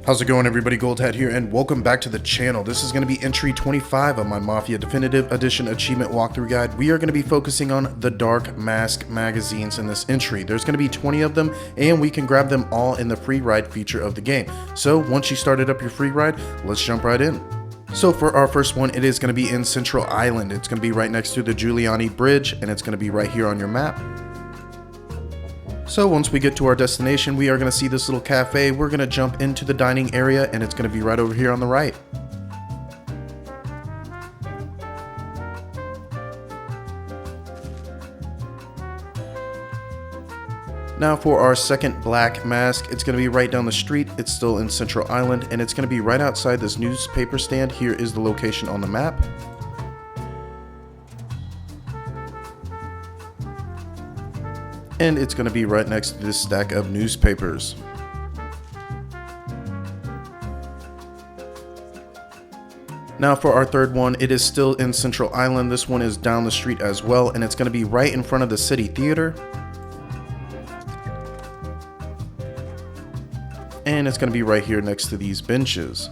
How's it going, everybody? Goldhead here, and welcome back to the channel. This is going to be entry 25 of my Mafia Definitive Edition Achievement Walkthrough Guide. We are going to be focusing on the Dark Mask magazines in this entry. There's going to be 20 of them, and we can grab them all in the free ride feature of the game. So once you started up your free ride, let's jump right in. So for our first one, it is going to be in Central Island. It's going to be right next to the Giuliani Bridge, and it's going to be right here on your map. So once we get to our destination, we are going to see this little cafe. We're going to jump into the dining area, and it's going to be right over here on the right. Now for our second black mask, it's going to be right down the street. It's still in Central Island, and it's going to be right outside this newspaper stand. Here is the location on the map. And it's going to be right next to this stack of newspapers. Now for our third one, it is still in Central Island. This one is down the street as well, and it's going to be right in front of the City Theater. And it's going to be right here next to these benches.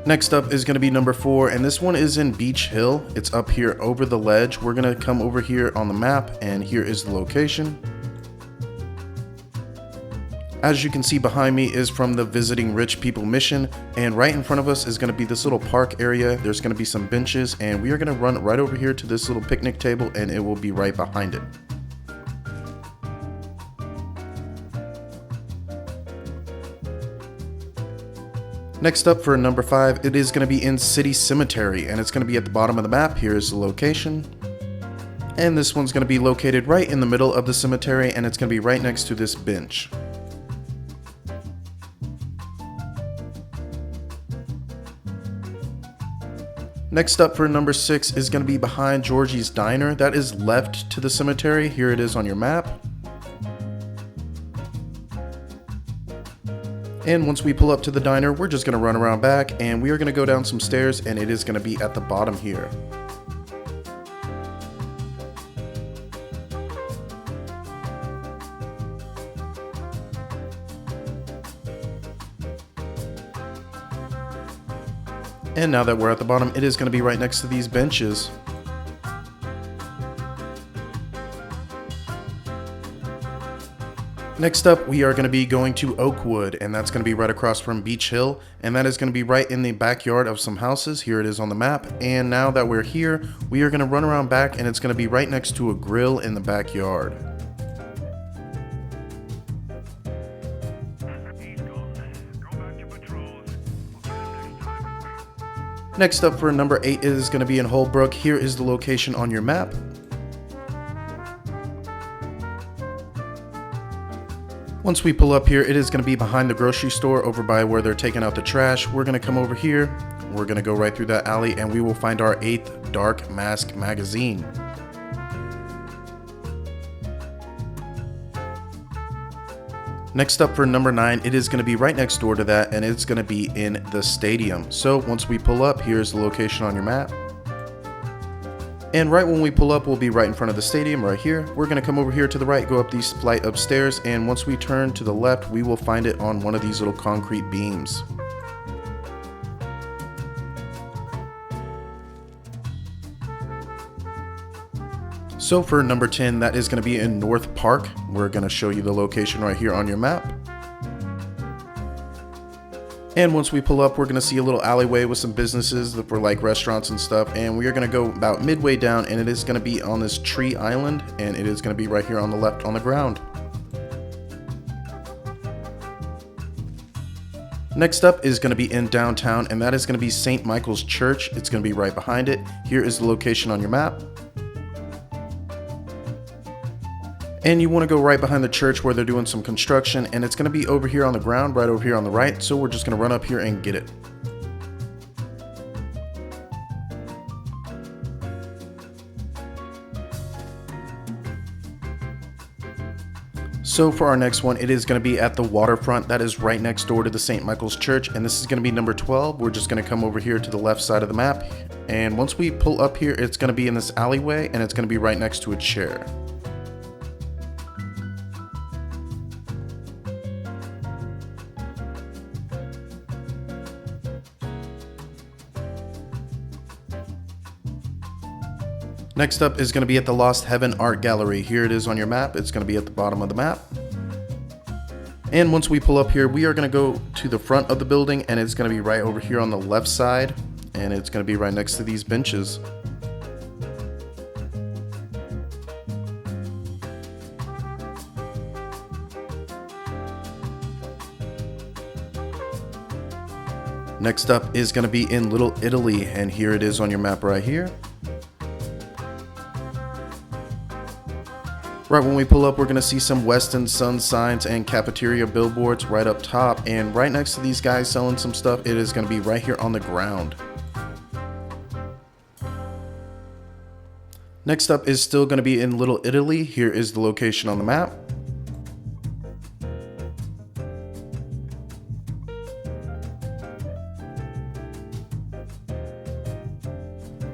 Next up is going to be number 4, and this one is in Beach Hill. It's up here over the ledge. We're going to come over here on the map, and here is the location. As you can see behind me is from the Visiting Rich People mission, and right in front of us is going to be this little park area. There's going to be some benches, and we are going to run right over here to this little picnic table, and it will be right behind it. Next up for number 5, it is going to be in City Cemetery, and it's going to be at the bottom of the map. Here's the location. And this one's going to be located right in the middle of the cemetery, and it's going to be right next to this bench. Next up for number 6 is going to be behind GIORGI'S Diner. That is left to the cemetery. Here it is on your map. And once we pull up to the diner, we're just going to run around back, and we are going to go down some stairs, and it is going to be at the bottom here. And now that we're at the bottom, it is going to be right next to these benches. Next up, we are going to be going to Oakwood, and that's going to be right across from Beach Hill, and that is going to be right in the backyard of some houses. Here it is on the map, and now that we're here, we are going to run around back, and it's going to be right next to a grill in the backyard. Next up for number 8 is going to be in Holbrook. Here is the location on your map. Once we pull up here, it is going to be behind the grocery store over by where they're taking out the trash. We're going to come over here. We're going to go right through that alley, and we will find our 8th Dark Mask magazine. Next up for number 9, it is going to be right next door to that, and it's going to be in the stadium. So once we pull up, here's the location on your map. And right when we pull up, we'll be right in front of the stadium right here. We're going to come over here to the right, go up these flight of stairs, and once we turn to the left, we will find it on one of these little concrete beams. So for number 10, that is going to be in North Park. We're going to show you the location right here on your map. And once we pull up, we're going to see a little alleyway with some businesses for like restaurants and stuff. And we are going to go about midway down, and it is going to be on this tree island, and it is going to be right here on the left on the ground. Next up is going to be in downtown, and that is going to be St. Michael's Church. It's going to be right behind it. Here is the location on your map. And you want to go right behind the church where they're doing some construction, and it's going to be over here on the ground, right over here on the right. So we're just going to run up here and get it. So for our next one, it is going to be at the Waterfront. That is right next door to the St. Michael's Church, and this is going to be number 12. We're just going to come over here to the left side of the map, and once we pull up here, it's going to be in this alleyway, and it's going to be right next to a chair. Next up is going to be at the Lost Heaven Art Gallery. Here it is on your map. It's going to be at the bottom of the map. And once we pull up here, we are going to go to the front of the building, and it's going to be right over here on the left side, and it's going to be right next to these benches. Next up is going to be in Little Italy, and here it is on your map right here. Right when we pull up, we're going to see some Weston Sun signs and cafeteria billboards right up top, and right next to these guys selling some stuff, it is going to be right here on the ground. Next up is still going to be in Little Italy. Here is the location on the map.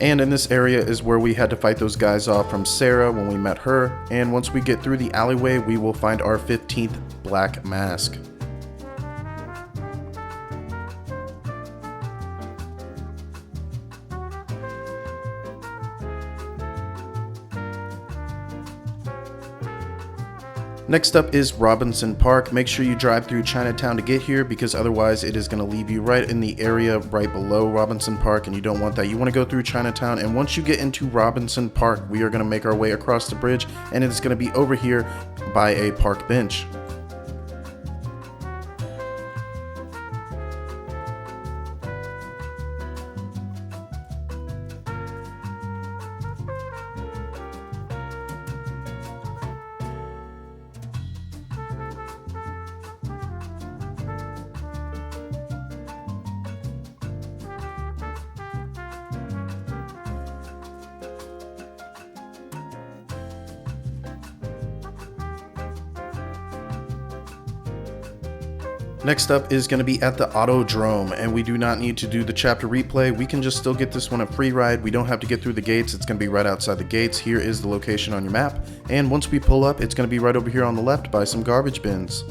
And in this area is where we had to fight those guys off from Sarah when we met her. And once we get through the alleyway, we will find our 15th black mask. Next up is Robinson Park. Make sure you drive through Chinatown to get here, because otherwise it is going to leave you right in the area right below Robinson Park, and you don't want that. You want to go through Chinatown, and once you get into Robinson Park, we are going to make our way across the bridge, and it's going to be over here by a park bench. Next up is going to be at the Autodrome, and we do not need to do the chapter replay. We can just still get this one a free ride. We don't have to get through the gates. It's going to be right outside the gates. Here is the location on your map, and once we pull up, it's going to be right over here on the left by some garbage bins.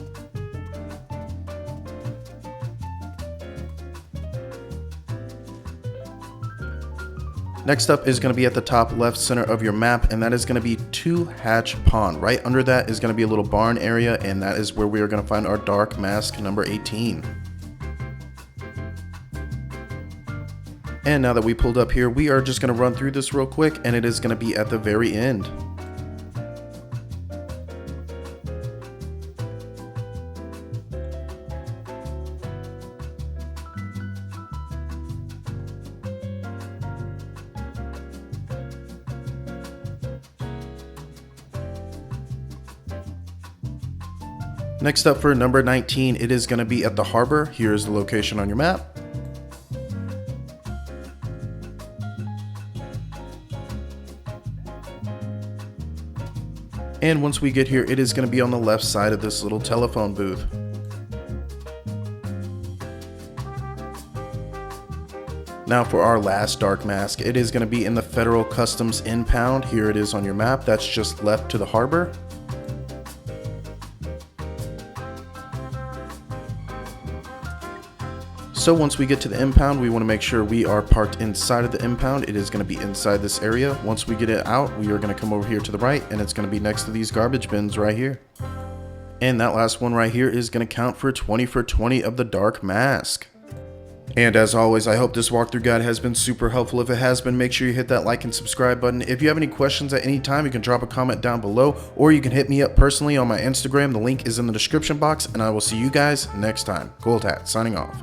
Next up is going to be at the top left center of your map, and that is going to be Two Hatch Pond. Right under that is going to be a little barn area, and that is where we are going to find our dark mask number 18. And now that we pulled up here, we are just going to run through this real quick, and it is going to be at the very end. Next up for number 19, it is going to be at the harbor. Here is the location on your map. And once we get here, it is going to be on the left side of this little telephone booth. Now for our last dark mask, it is going to be in the Federal Customs Impound. Here it is on your map. That's just left to the harbor. So once we get to the impound, we want to make sure we are parked inside of the impound. It is going to be inside this area. Once we get it out, we are going to come over here to the right, and it's going to be next to these garbage bins right here. And that last one right here is going to count for 20 for 20 of the dark mask. And as always, I hope this walkthrough guide has been super helpful. If it has been, make sure you hit that like and subscribe button. If you have any questions at any time, you can drop a comment down below, or you can hit me up personally on my Instagram. The link is in the description box, and I will see you guys next time. Gold Hat signing off.